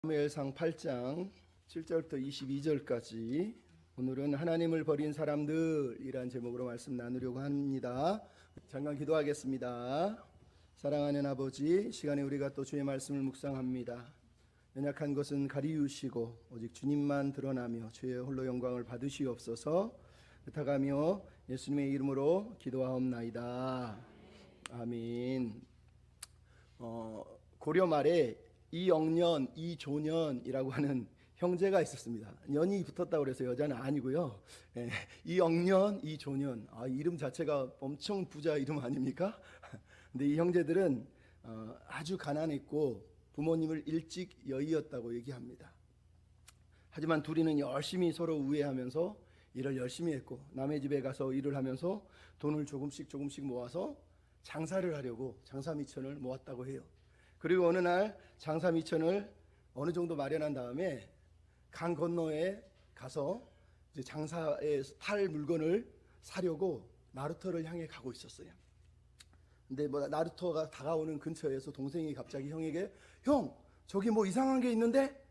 사무엘상 8장 7절부터 22절까지 오늘은 하나님을 버린 사람들이란 제목으로 말씀 나누려고 합니다. 잠깐 기도하겠습니다. 사랑하는 아버지, 시간에 우리가 또 주의 말씀을 묵상합니다. 연약한 것은 가리우시고 오직 주님만 드러나며 주의 홀로 영광을 받으시옵소서. 부탁하며 예수님의 이름으로 기도하옵나이다. 아멘. 고려 말에 이영년, 이조년이라고 하는 형제가 있었습니다. 년이 붙었다고 그래서 여자는 아니고요. 이영년, 이조년. 이름 자체가 엄청 부자 이름 아닙니까? 근데 이 형제들은 아주 가난했고 부모님을 일찍 여의었다고 얘기합니다. 하지만 둘이는 열심히 서로 우애하면서 일을 열심히 했고 남의 집에 가서 일을 하면서 돈을 조금씩 모아서 장사를 하려고 장사미천을 모았다고 해요. 그리고 어느 날 장사미천을 어느 정도 마련한 다음에 강 건너에 가서 이제 장사에 팔 물건을 사려고 나루터를 향해 가고 있었어요. 근데 나루터가 다가오는 근처에서 동생이 갑자기 형에게 형, 저기 뭐 이상한 게 있는데?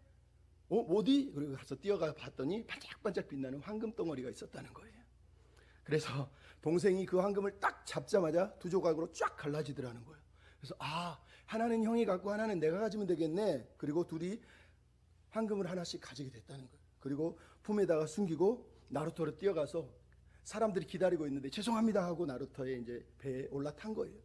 어디? 그리고 가서 뛰어가 봤더니 반짝반짝 빛나는 황금 덩어리가 있었다는 거예요. 그래서 동생이 그 황금을 딱 잡자마자 두 조각으로 쫙 갈라지더라는 거예요. 그래서 하나는 형이 갖고 하나는 내가 가지면 되겠네. 그리고 둘이 황금을 하나씩 가지게 됐다는 거예요. 그리고 품에다가 숨기고 나루토로 뛰어가서 사람들이 기다리고 있는데 죄송합니다 하고 나루토의 이제 배에 올라탄 거예요.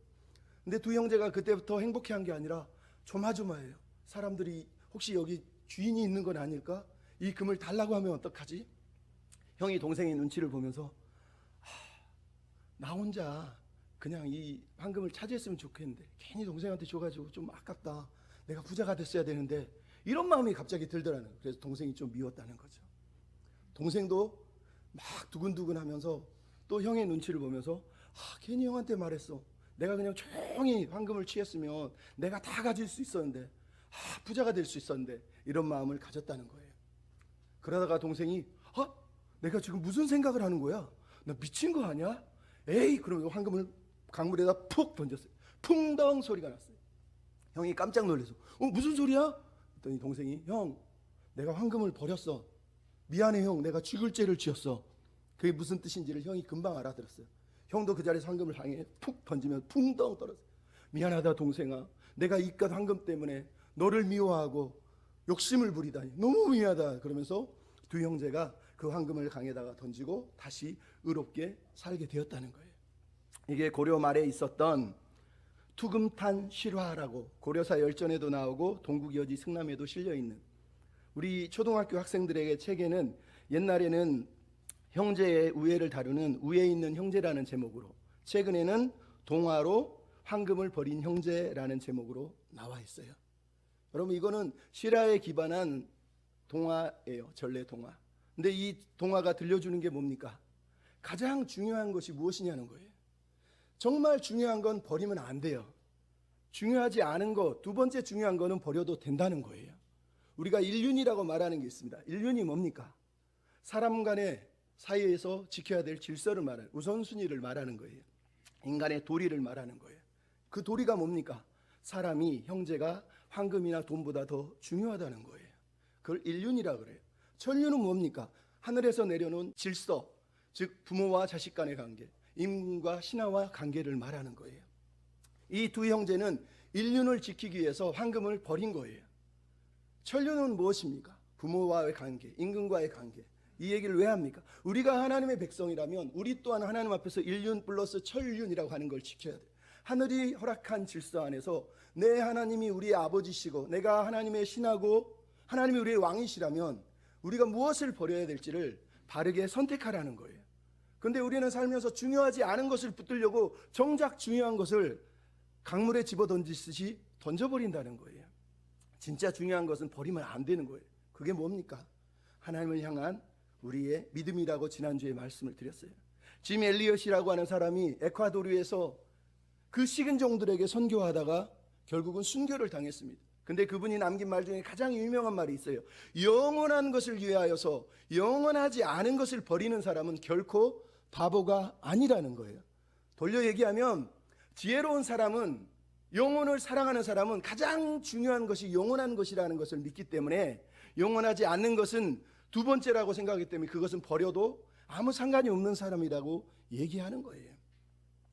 근데 두 형제가 그때부터 행복해한 게 아니라 조마조마해요. 사람들이 혹시 여기 주인이 있는 건 아닐까? 이 금을 달라고 하면 어떡하지? 형이 동생의 눈치를 보면서 나 혼자 그냥 이 황금을 차지했으면 좋겠는데 괜히 동생한테 줘가지고 좀 아깝다. 내가 부자가 됐어야 되는데 이런 마음이 갑자기 들더라는 거예요. 그래서 동생이 좀 미웠다는 거죠. 동생도 막 두근두근 하면서 또 형의 눈치를 보면서 괜히 형한테 말했어. 내가 그냥 조용히 황금을 취했으면 내가 다 가질 수 있었는데 부자가 될 수 있었는데 이런 마음을 가졌다는 거예요. 그러다가 동생이 내가 지금 무슨 생각을 하는 거야? 나 미친 거 아니야? 에이, 그러면 황금을 강물에다 푹 던졌어요. 풍덩 소리가 났어요. 형이 깜짝 놀라서 무슨 소리야? 그랬더니 동생이 형, 내가 황금을 버렸어. 미안해 형, 내가 죽을 죄를 지었어. 그게 무슨 뜻인지를 형이 금방 알아들었어요. 형도 그 자리에서 황금을 향해 푹 던지면 풍덩 떨어졌어요. 미안하다 동생아, 내가 이깟 황금 때문에 너를 미워하고 욕심을 부리다니 너무 미안하다. 그러면서 두 형제가 그 황금을 강에다가 던지고 다시 의롭게 살게 되었다는 거예요. 이게 고려 말에 있었던 투금탄 실화라고 고려사 열전에도 나오고 동국여지 승남에도 실려있는, 우리 초등학교 학생들에게 책에는 옛날에는 형제의 우애를 다루는 우애 있는 형제라는 제목으로, 최근에는 동화로 황금을 버린 형제라는 제목으로 나와 있어요. 여러분, 이거는 실화에 기반한 동화예요. 전래 동화. 근데 이 동화가 들려주는 게 뭡니까? 가장 중요한 것이 무엇이냐는 거예요. 정말 중요한 건 버리면 안 돼요. 중요하지 않은 거, 두 번째 중요한 거는 버려도 된다는 거예요. 우리가 인륜이라고 말하는 게 있습니다. 인륜이 뭡니까? 사람 간의 사이에서 지켜야 될 질서를 말하는, 우선순위를 말하는 거예요. 인간의 도리를 말하는 거예요. 그 도리가 뭡니까? 사람이, 형제가 황금이나 돈보다 더 중요하다는 거예요. 그걸 인륜이라고 그래요. 천륜은 뭡니까? 하늘에서 내려놓은 질서, 즉 부모와 자식 간의 관계, 임금과 신하와 관계를 말하는 거예요. 이 두 형제는 인륜을 지키기 위해서 황금을 버린 거예요. 천륜은 무엇입니까? 부모와의 관계, 임금과의 관계. 이 얘기를 왜 합니까? 우리가 하나님의 백성이라면 우리 또한 하나님 앞에서 인륜 플러스 천륜이라고 하는 걸 지켜야 돼요. 하늘이 허락한 질서 안에서 내 하나님이 우리의 아버지시고 내가 하나님의 신하고 하나님이 우리의 왕이시라면 우리가 무엇을 버려야 될지를 바르게 선택하라는 거예요. 근데 우리는 살면서 중요하지 않은 것을 붙들려고 정작 중요한 것을 강물에 집어던지듯이 던져버린다는 거예요. 진짜 중요한 것은 버리면 안 되는 거예요. 그게 뭡니까? 하나님을 향한 우리의 믿음이라고 지난주에 말씀을 드렸어요. 짐 엘리엇이라고 하는 사람이 에콰도르에서 그 식인종들에게 선교하다가 결국은 순교를 당했습니다. 근데 그분이 남긴 말 중에 가장 유명한 말이 있어요. 영원한 것을 위하여서 영원하지 않은 것을 버리는 사람은 결코 바보가 아니라는 거예요. 돌려 얘기하면 지혜로운 사람은 영혼을 사랑하는 사람은 가장 중요한 것이 영원한 것이라는 것을 믿기 때문에 영원하지 않는 것은 두 번째라고 생각하기 때문에 그것은 버려도 아무 상관이 없는 사람이라고 얘기하는 거예요.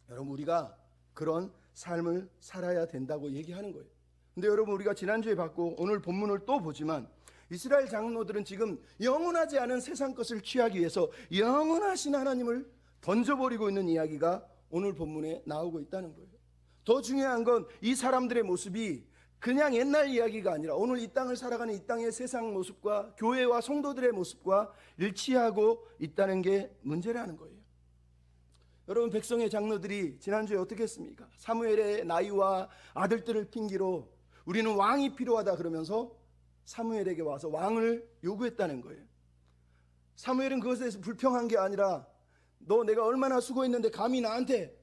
여러분, 우리가 그런 삶을 살아야 된다고 얘기하는 거예요. 근데 여러분, 우리가 지난주에 봤고 오늘 본문을 또 보지만 이스라엘 장로들은 지금 영원하지 않은 세상 것을 취하기 위해서 영원하신 하나님을 던져버리고 있는 이야기가 오늘 본문에 나오고 있다는 거예요. 더 중요한 건 이 사람들의 모습이 그냥 옛날 이야기가 아니라 오늘 이 땅을 살아가는 이 땅의 세상 모습과 교회와 성도들의 모습과 일치하고 있다는 게 문제라는 거예요. 여러분, 백성의 장로들이 지난주에 어떻게 했습니까? 사무엘의 나이와 아들들을 핑계로 우리는 왕이 필요하다 그러면서 사무엘에게 와서 왕을 요구했다는 거예요. 사무엘은 그것에 대해서 불평한 게 아니라 너 내가 얼마나 수고했는데 감히 나한테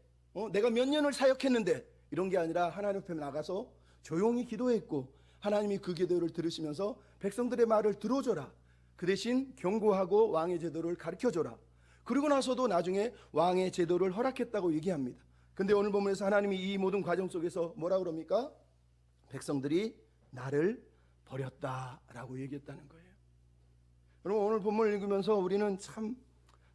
내가 몇 년을 사역했는데 이런 게 아니라 하나님 앞에 나가서 조용히 기도했고 하나님이 그 기도를 들으시면서 백성들의 말을 들어줘라. 그 대신 경고하고 왕의 제도를 가르쳐줘라. 그리고 나서도 나중에 왕의 제도를 허락했다고 얘기합니다. 근데 오늘 본문에서 하나님이 이 모든 과정 속에서 뭐라 그럽니까? 백성들이 나를 버렸다라고 얘기했다는 거예요. 여러분, 오늘 본문을 읽으면서 우리는 참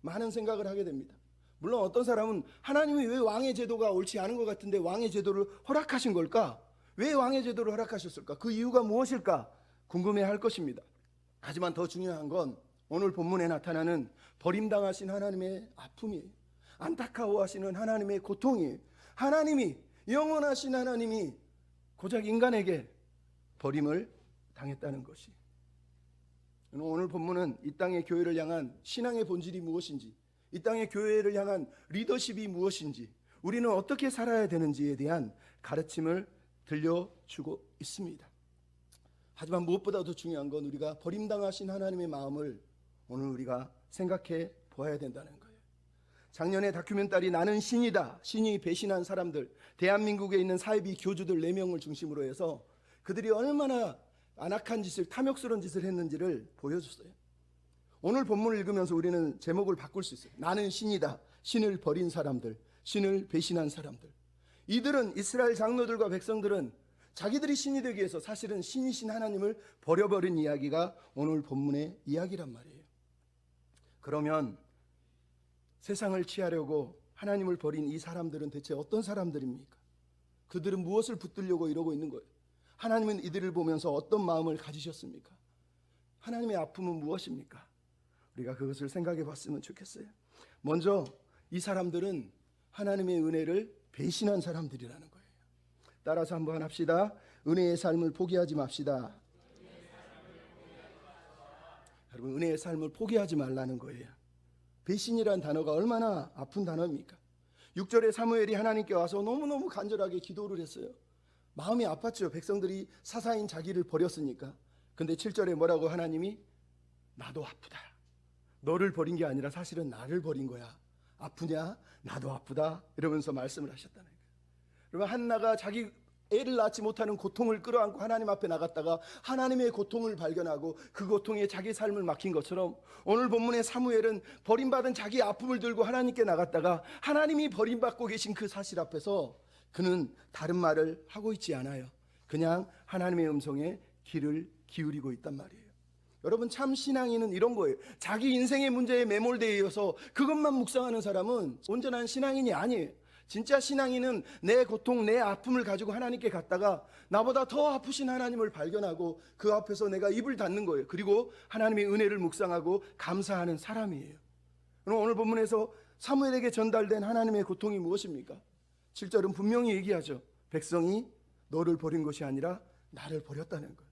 많은 생각을 하게 됩니다. 물론 어떤 사람은 하나님이 왜 왕의 제도가 옳지 않은 것 같은데 왕의 제도를 허락하신 걸까? 왜 왕의 제도를 허락하셨을까? 그 이유가 무엇일까? 궁금해할 것입니다. 하지만 더 중요한 건 오늘 본문에 나타나는 버림당하신 하나님의 아픔이에요. 안타까워하시는 하나님의 고통이에요. 하나님이, 영원하신 하나님이 고작 인간에게 버림을 당했다는 것이. 오늘 본문은 이 땅의 교회를 향한 신앙의 본질이 무엇인지, 이 땅의 교회를 향한 리더십이 무엇인지, 우리는 어떻게 살아야 되는지에 대한 가르침을 들려주고 있습니다. 하지만 무엇보다 더 중요한 건 우리가 버림당하신 하나님의 마음을 오늘 우리가 생각해 보아야 된다는 거예요. 작년에 다큐멘터리 나는 신이다, 신이 배신한 사람들, 대한민국에 있는 사이비 교주들 4명을 중심으로 해서 그들이 얼마나 안악한 짓을, 탐욕스러운 짓을 했는지를 보여줬어요. 오늘 본문을 읽으면서 우리는 제목을 바꿀 수 있어요. 나는 신이다, 신을 버린 사람들, 신을 배신한 사람들. 이들은, 이스라엘 장로들과 백성들은 자기들이 신이 되기 위해서 사실은 신이신 하나님을 버려버린 이야기가 오늘 본문의 이야기란 말이에요. 그러면 세상을 취하려고 하나님을 버린 이 사람들은 대체 어떤 사람들입니까? 그들은 무엇을 붙들려고 이러고 있는 거예요? 하나님은 이들을 보면서 어떤 마음을 가지셨습니까? 하나님의 아픔은 무엇입니까? 우리가 그것을 생각해 봤으면 좋겠어요. 먼저 이 사람들은 하나님의 은혜를 배신한 사람들이라는 거예요. 따라서 한번 합시다. 은혜의 삶을 포기하지 맙시다. 여러분, 은혜의 삶을 포기하지 말라는 거예요. 배신이란 단어가 얼마나 아픈 단어입니까? 6절에 사무엘이 하나님께 와서 너무너무 간절하게 기도를 했어요. 마음이 아팠죠. 백성들이 사사인 자기를 버렸으니까. 근데 7절에 뭐라고 하나님이? 나도 아프다. 너를 버린 게 아니라 사실은 나를 버린 거야. 아프냐? 나도 아프다. 이러면서 말씀을 하셨다는 거예요. 그러면 한나가 자기 애를 낳지 못하는 고통을 끌어안고 하나님 앞에 나갔다가 하나님의 고통을 발견하고 그 고통에 자기 삶을 맡긴 것처럼 오늘 본문의 사무엘은 버림받은 자기 아픔을 들고 하나님께 나갔다가 하나님이 버림받고 계신 그 사실 앞에서 그는 다른 말을 하고 있지 않아요. 그냥 하나님의 음성에 귀를 기울이고 있단 말이에요. 여러분, 참 신앙인은 이런 거예요. 자기 인생의 문제에 매몰되어 있어서 그것만 묵상하는 사람은 온전한 신앙인이 아니에요. 진짜 신앙인은 내 고통, 내 아픔을 가지고 하나님께 갔다가 나보다 더 아프신 하나님을 발견하고 그 앞에서 내가 입을 닫는 거예요. 그리고 하나님의 은혜를 묵상하고 감사하는 사람이에요. 그럼 오늘 본문에서 사무엘에게 전달된 하나님의 고통이 무엇입니까? 7절은 분명히 얘기하죠. 백성이 너를 버린 것이 아니라 나를 버렸다는 거예요.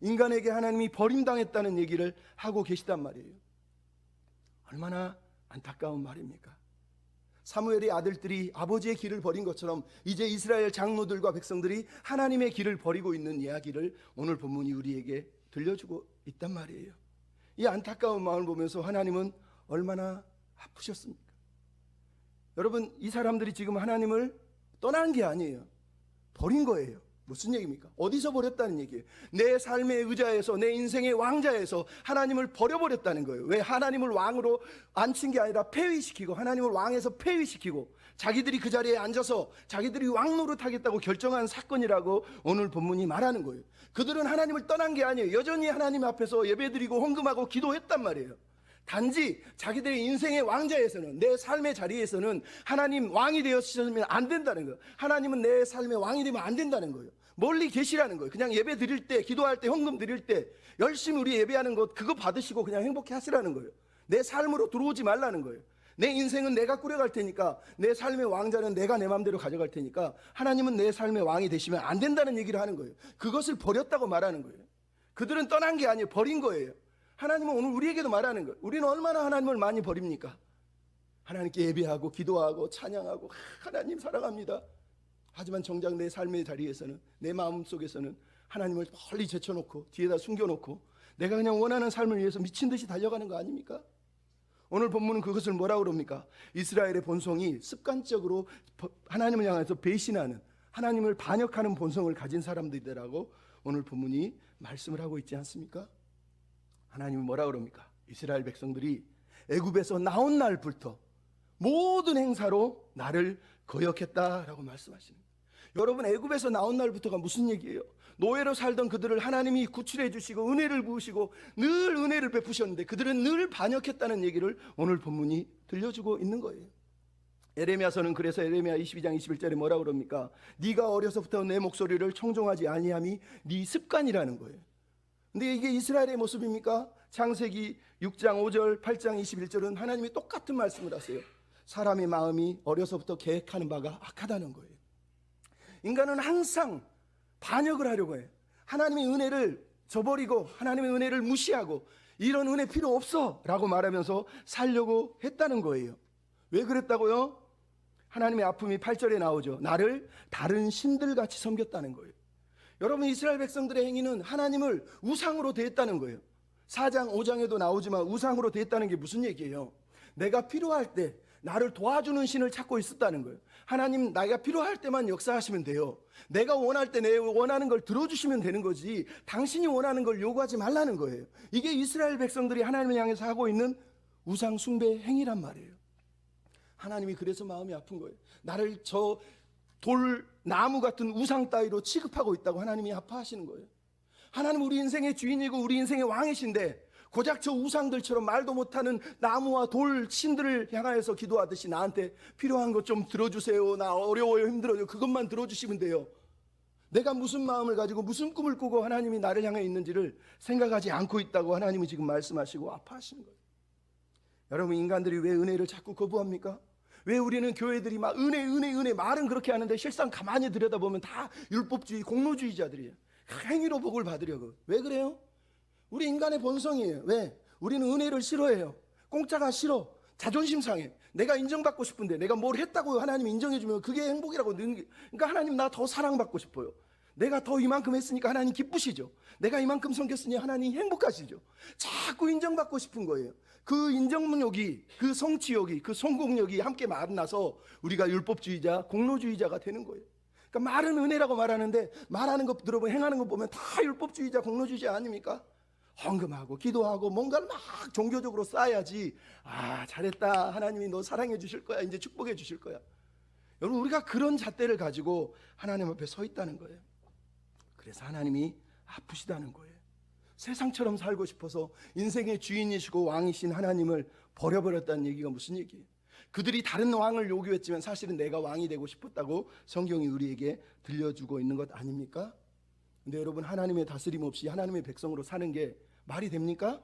인간에게 하나님이 버림당했다는 얘기를 하고 계시단 말이에요. 얼마나 안타까운 말입니까? 사무엘의 아들들이 아버지의 길을 버린 것처럼 이제 이스라엘 장로들과 백성들이 하나님의 길을 버리고 있는 이야기를 오늘 본문이 우리에게 들려주고 있단 말이에요. 이 안타까운 마음을 보면서 하나님은 얼마나 아프셨습니까? 여러분, 이 사람들이 지금 하나님을 떠난 게 아니에요. 버린 거예요. 무슨 얘기입니까? 어디서 버렸다는 얘기예요? 내 삶의 의자에서, 내 인생의 왕자에서 하나님을 버려버렸다는 거예요. 왜? 하나님을 왕으로 앉힌 게 아니라 폐위시키고, 하나님을 왕에서 폐위시키고 자기들이 그 자리에 앉아서 자기들이 왕 노릇하겠다고 결정한 사건이라고 오늘 본문이 말하는 거예요. 그들은 하나님을 떠난 게 아니에요. 여전히 하나님 앞에서 예배드리고 헌금하고 기도했단 말이에요. 단지 자기들의 인생의 왕자에서는, 내 삶의 자리에서는 하나님 왕이 되었으면 안 된다는 거예요. 하나님은 내 삶의 왕이 되면 안 된다는 거예요. 멀리 계시라는 거예요. 그냥 예배 드릴 때, 기도할 때, 헌금 드릴 때 열심히 우리 예배하는 것 그거 받으시고 그냥 행복해 하시라는 거예요. 내 삶으로 들어오지 말라는 거예요. 내 인생은 내가 꾸려갈 테니까, 내 삶의 왕자는 내가 내 마음대로 가져갈 테니까 하나님은 내 삶의 왕이 되시면 안 된다는 얘기를 하는 거예요. 그것을 버렸다고 말하는 거예요. 그들은 떠난 게 아니에요. 버린 거예요. 하나님은 오늘 우리에게도 말하는 거예요. 우리는 얼마나 하나님을 많이 버립니까? 하나님께 예배하고 기도하고 찬양하고 하나님 사랑합니다. 하지만 정작 내 삶의 자리에서는, 내 마음속에서는 하나님을 멀리 제쳐놓고 뒤에다 숨겨놓고 내가 그냥 원하는 삶을 위해서 미친 듯이 달려가는 거 아닙니까? 오늘 본문은 그것을 뭐라고 그럽니까? 이스라엘의 본성이 습관적으로 하나님을 향해서 배신하는, 하나님을 반역하는 본성을 가진 사람들이라고 오늘 본문이 말씀을 하고 있지 않습니까? 하나님은 뭐라고 그럽니까? 이스라엘 백성들이 애굽에서 나온 날부터 모든 행사로 나를 거역했다라고 말씀하시는 거예요. 여러분, 애굽에서 나온 날부터가 무슨 얘기예요? 노예로 살던 그들을 하나님이 구출해 주시고 은혜를 부으시고 늘 은혜를 베푸셨는데 그들은 늘 반역했다는 얘기를 오늘 본문이 들려주고 있는 거예요. 에레미야서는 그래서 에레미야 22장 21절에 뭐라고 그럽니까? 네가 어려서부터 내 목소리를 청종하지 아니함이 네 습관이라는 거예요. 근데 이게 이스라엘의 모습입니까? 창세기 6장 5절 8장 21절은 하나님이 똑같은 말씀을 하세요. 사람의 마음이 어려서부터 계획하는 바가 악하다는 거예요. 인간은 항상 반역을 하려고 해요. 하나님의 은혜를 저버리고 하나님의 은혜를 무시하고 이런 은혜 필요 없어 라고 말하면서 살려고 했다는 거예요. 왜 그랬다고요? 하나님의 아픔이 8절에 나오죠. 나를 다른 신들같이 섬겼다는 거예요. 여러분, 이스라엘 백성들의 행위는 하나님을 우상으로 대했다는 거예요. 4장 5장에도 나오지만 우상으로 대했다는 게 무슨 얘기예요? 내가 필요할 때 나를 도와주는 신을 찾고 있었다는 거예요. 하나님, 내가 필요할 때만 역사하시면 돼요. 내가 원할 때 내 원하는 걸 들어주시면 되는 거지 당신이 원하는 걸 요구하지 말라는 거예요. 이게 이스라엘 백성들이 하나님을 향해서 하고 있는 우상 숭배 행위란 말이에요. 하나님이 그래서 마음이 아픈 거예요. 나를 저 돌, 나무 같은 우상 따위로 취급하고 있다고 하나님이 아파하시는 거예요. 하나님 우리 인생의 주인이고 우리 인생의 왕이신데 고작 저 우상들처럼 말도 못하는 나무와 돌 신들을 향하여서 기도하듯이 나한테 필요한 것 좀 들어주세요. 나 어려워요, 힘들어요. 그것만 들어주시면 돼요. 내가 무슨 마음을 가지고 무슨 꿈을 꾸고 하나님이 나를 향해 있는지를 생각하지 않고 있다고 하나님이 지금 말씀하시고 아파하시는 거예요. 여러분, 인간들이 왜 은혜를 자꾸 거부합니까? 왜 우리는 교회들이 막 은혜 말은 그렇게 하는데 실상 가만히 들여다보면 다 율법주의 공로주의자들이에요. 행위로 복을 받으려고. 왜 그래요? 우리 인간의 본성이에요. 왜? 우리는 은혜를 싫어해요. 공짜가 싫어. 자존심 상해. 내가 인정받고 싶은데 내가 뭘 했다고 하나님이 인정해주면 그게 행복이라고. 그러니까 하나님 나 더 사랑받고 싶어요. 내가 더 이만큼 했으니까 하나님 기쁘시죠. 내가 이만큼 섬겼으니 하나님 행복하시죠. 자꾸 인정받고 싶은 거예요. 그 인정욕이, 그 성취욕이, 그 성공욕이 함께 만나서 우리가 율법주의자, 공로주의자가 되는 거예요. 그러니까 말은 은혜라고 말하는데 말하는 것 들어보면 행하는 것 보면 다 율법주의자, 공로주의자 아닙니까? 헌금하고 기도하고 뭔가를 막 종교적으로 쌓아야지. 아, 잘했다. 하나님이 너 사랑해 주실 거야. 이제 축복해 주실 거야. 여러분, 우리가 그런 잣대를 가지고 하나님 앞에 서 있다는 거예요. 그래서 하나님이 아프시다는 거예요. 세상처럼 살고 싶어서 인생의 주인이시고 왕이신 하나님을 버려버렸다는 얘기가 무슨 얘기예요? 그들이 다른 왕을 요구했지만 사실은 내가 왕이 되고 싶었다고 성경이 우리에게 들려주고 있는 것 아닙니까? 근데 여러분, 하나님의 다스림 없이 하나님의 백성으로 사는 게 말이 됩니까?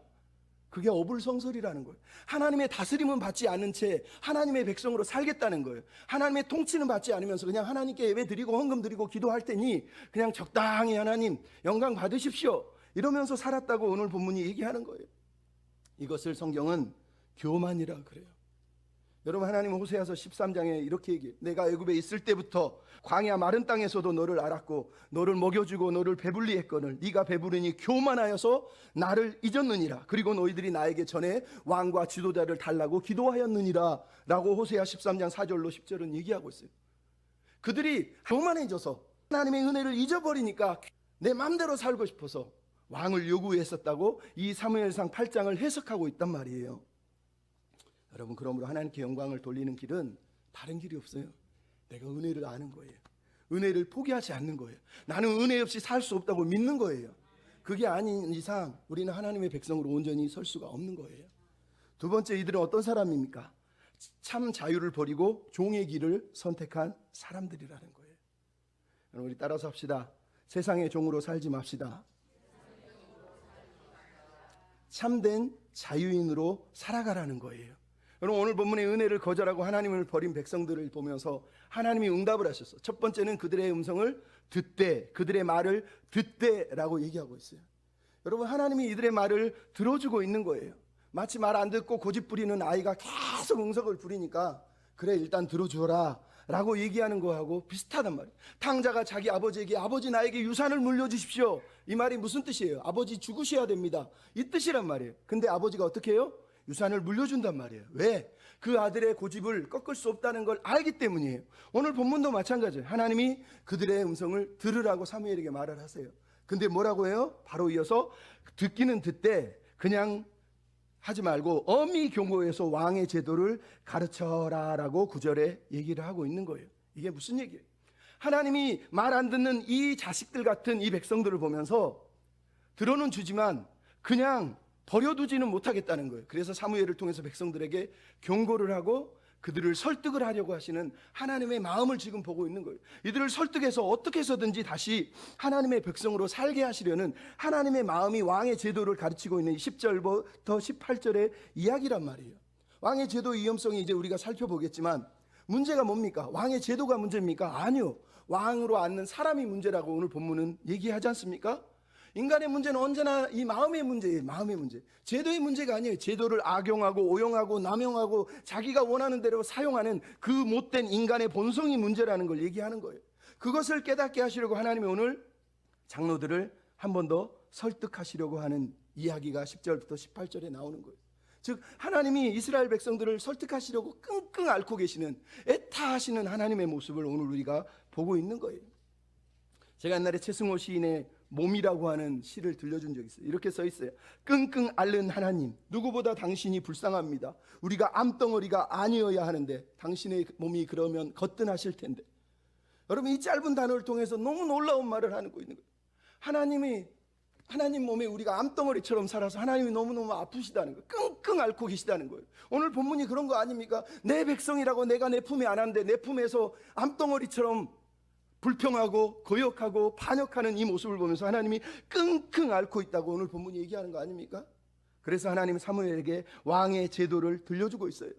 그게 어불성설이라는 거예요. 하나님의 다스림은 받지 않은 채 하나님의 백성으로 살겠다는 거예요. 하나님의 통치는 받지 않으면서 그냥 하나님께 예배 드리고 헌금 드리고 기도할 테니 그냥 적당히 하나님 영광 받으십시오 이러면서 살았다고 오늘 본문이 얘기하는 거예요. 이것을 성경은 교만이라 그래요. 여러분, 하나님은 호세아서 13장에 이렇게 얘기해요. 내가 애굽에 있을 때부터 광야 마른 땅에서도 너를 알았고 너를 먹여주고 너를 배불리 했거늘 네가 배부르니 교만하여서 나를 잊었느니라. 그리고 너희들이 나에게 전에 왕과 지도자를 달라고 기도하였느니라 라고 호세아 13장 4절로 10절은 얘기하고 있어요. 그들이 교만해져서 하나님의 은혜를 잊어버리니까 내 마음대로 살고 싶어서 왕을 요구했었다고 이 사무엘상 8장을 해석하고 있단 말이에요. 여러분, 그러므로 하나님께 영광을 돌리는 길은 다른 길이 없어요. 내가 은혜를 아는 거예요. 은혜를 포기하지 않는 거예요. 나는 은혜 없이 살 수 없다고 믿는 거예요. 그게 아닌 이상 우리는 하나님의 백성으로 온전히 설 수가 없는 거예요. 두 번째, 이들은 어떤 사람입니까? 참 자유를 버리고 종의 길을 선택한 사람들이라는 거예요. 여러분, 우리 따라서 합시다. 세상의 종으로 살지 맙시다. 참된 자유인으로 살아가라는 거예요. 여러분, 오늘 본문의 은혜를 거절하고 하나님을 버린 백성들을 보면서 하나님이 응답을 하셨어. 첫 번째는 그들의 음성을 듣되, 그들의 말을 듣되라고 얘기하고 있어요. 여러분, 하나님이 이들의 말을 들어주고 있는 거예요. 마치 말 안 듣고 고집 부리는 아이가 계속 응석을 부리니까 그래, 일단 들어주어라 라고 얘기하는 거하고 비슷하단 말이에요. 탕자가 자기 아버지에게 아버지 나에게 유산을 물려주십시오, 이 말이 무슨 뜻이에요? 아버지 죽으셔야 됩니다, 이 뜻이란 말이에요. 근데 아버지가 어떻게 해요? 유산을 물려준단 말이에요. 왜? 그 아들의 고집을 꺾을 수 없다는 걸 알기 때문이에요. 오늘 본문도 마찬가지예요. 하나님이 그들의 음성을 들으라고 사무엘에게 말을 하세요. 근데 뭐라고 해요? 바로 이어서 듣기는 듣되 그냥 하지 말고 엄히 경고해서 왕의 제도를 가르쳐라 라고 9절에 얘기를 하고 있는 거예요. 이게 무슨 얘기예요? 하나님이 말 안 듣는 이 자식들 같은 이 백성들을 보면서 들어는 주지만 그냥 버려두지는 못하겠다는 거예요. 그래서 사무엘을 통해서 백성들에게 경고를 하고 그들을 설득을 하려고 하시는 하나님의 마음을 지금 보고 있는 거예요. 이들을 설득해서 어떻게 해서든지 다시 하나님의 백성으로 살게 하시려는 하나님의 마음이 왕의 제도를 가르치고 있는 10절부터 18절의 이야기란 말이에요. 왕의 제도의 위험성이 이제 우리가 살펴보겠지만 문제가 뭡니까? 왕의 제도가 문제입니까? 아니요. 왕으로 앉는 사람이 문제라고 오늘 본문은 얘기하지 않습니까? 인간의 문제는 언제나 이 마음의 문제예요. 마음의 문제. 제도의 문제가 아니에요. 제도를 악용하고 오용하고 남용하고 자기가 원하는 대로 사용하는 그 못된 인간의 본성이 문제라는 걸 얘기하는 거예요. 그것을 깨닫게 하시려고 하나님이 오늘 장로들을 한 번 더 설득하시려고 하는 이야기가 10절부터 18절에 나오는 거예요. 즉 하나님이 이스라엘 백성들을 설득하시려고 끙끙 앓고 계시는, 애타하시는 하나님의 모습을 오늘 우리가 보고 있는 거예요. 제가 옛날에 최승호 시인의 몸이라고 하는 시를 들려준 적이 있어요. 이렇게 써 있어요. 끙끙 앓는 하나님, 누구보다 당신이 불쌍합니다. 우리가 암덩어리가 아니어야 하는데 당신의 몸이 그러면 거뜬하실 텐데. 여러분, 이 짧은 단어를 통해서 너무 놀라운 말을 하고 있는 거예요. 하나님 몸에 우리가 암덩어리처럼 살아서 하나님이 너무너무 아프시다는 거예요. 끙끙 앓고 계시다는 거예요. 오늘 본문이 그런 거 아닙니까? 내 백성이라고 내가 내 품에 안았는데 내 품에서 암덩어리처럼 불평하고 거역하고 반역하는 이 모습을 보면서 하나님이 끙끙 앓고 있다고 오늘 본문이 얘기하는 거 아닙니까? 그래서 하나님은 사무엘에게 왕의 제도를 들려주고 있어요.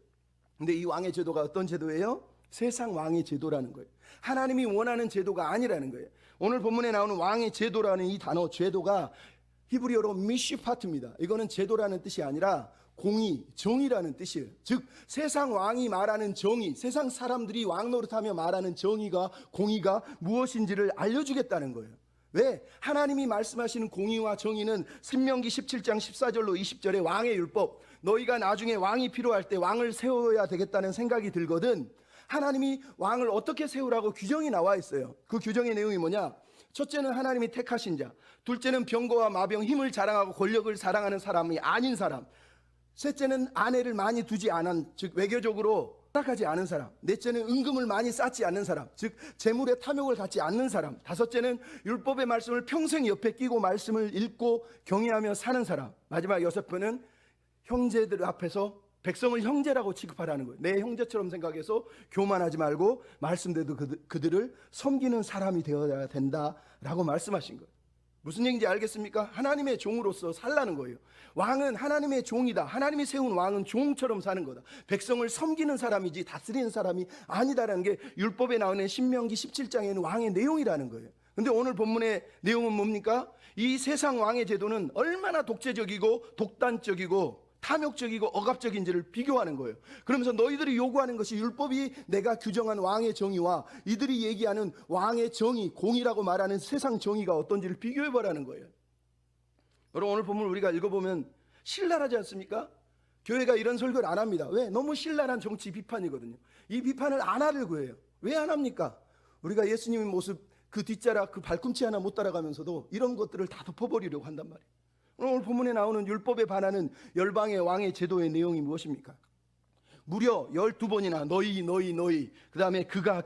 근데 이 왕의 제도가 어떤 제도예요? 세상 왕의 제도라는 거예요. 하나님이 원하는 제도가 아니라는 거예요. 오늘 본문에 나오는 왕의 제도라는 이 단어, 제도가 히브리어로 미시파트입니다. 이거는 제도라는 뜻이 아니라 공의, 정의라는 뜻이에요. 즉 세상 왕이 말하는 정의, 세상 사람들이 왕 노릇하며 말하는 정의가, 공의가 무엇인지를 알려주겠다는 거예요. 왜? 하나님이 말씀하시는 공의와 정의는 신명기 17장 14절로 20절의 왕의 율법, 너희가 나중에 왕이 필요할 때 왕을 세워야 되겠다는 생각이 들거든 하나님이 왕을 어떻게 세우라고 규정이 나와 있어요. 그 규정의 내용이 뭐냐? 첫째는 하나님이 택하신 자, 둘째는 병거와 마병, 힘을 자랑하고 권력을 사랑하는 사람이 아닌 사람, 셋째는 아내를 많이 두지 않은, 즉 외교적으로 허락하지 않은 사람, 넷째는 은금을 많이 쌓지 않는 사람, 즉 재물의 탐욕을 갖지 않는 사람, 다섯째는 율법의 말씀을 평생 옆에 끼고 말씀을 읽고 경외하며 사는 사람, 마지막 여섯 번은 형제들 앞에서 백성을 형제라고 취급하라는 거예요. 내 형제처럼 생각해서 교만하지 말고 말씀대로 그들을 섬기는 사람이 되어야 된다라고 말씀하신 거예요. 무슨 얘기인지 알겠습니까? 하나님의 종으로서 살라는 거예요. 왕은 하나님의 종이다. 하나님이 세운 왕은 종처럼 사는 거다. 백성을 섬기는 사람이지 다스리는 사람이 아니다라는 게 율법에 나오는 신명기 17장에는 왕의 내용이라는 거예요. 근데 오늘 본문의 내용은 뭡니까? 이 세상 왕의 제도는 얼마나 독재적이고 독단적이고 탐욕적이고 억압적인지를 비교하는 거예요. 그러면서 너희들이 요구하는 것이 율법이 내가 규정한 왕의 정의와 이들이 얘기하는 왕의 정의, 공의라고 말하는 세상 정의가 어떤지를 비교해보라는 거예요. 여러분, 오늘 본문 우리가 읽어보면 신랄하지 않습니까? 교회가 이런 설교를 안 합니다. 왜? 너무 신랄한 정치 비판이거든요. 이 비판을 안 하려고 해요. 왜 안 합니까? 우리가 예수님의 모습 그 뒷자락, 그 발꿈치 하나 못 따라가면서도 이런 것들을 다 덮어버리려고 한단 말이에요. 오늘 본문에 나오는 율법에 반하는 열방의 왕의 제도의 내용이 무엇입니까? 무려 12번이나 너희 그 다음에 그가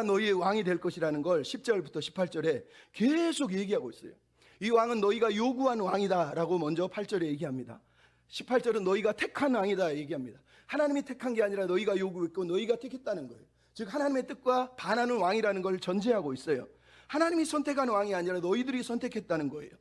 너희의 왕이 될 것이라는 걸 10절부터 18절에 계속 얘기하고 있어요. 이 왕은 너희가 요구한 왕이다 라고 먼저 8절에 얘기합니다. 18절은 너희가 택한 왕이다 얘기합니다. 하나님이 택한 게 아니라 너희가 요구했고 너희가 택했다는 거예요. 즉 하나님의 뜻과 반하는 왕이라는 걸 전제하고 있어요. 하나님이 선택한 왕이 아니라 너희들이 선택했다는 거예요.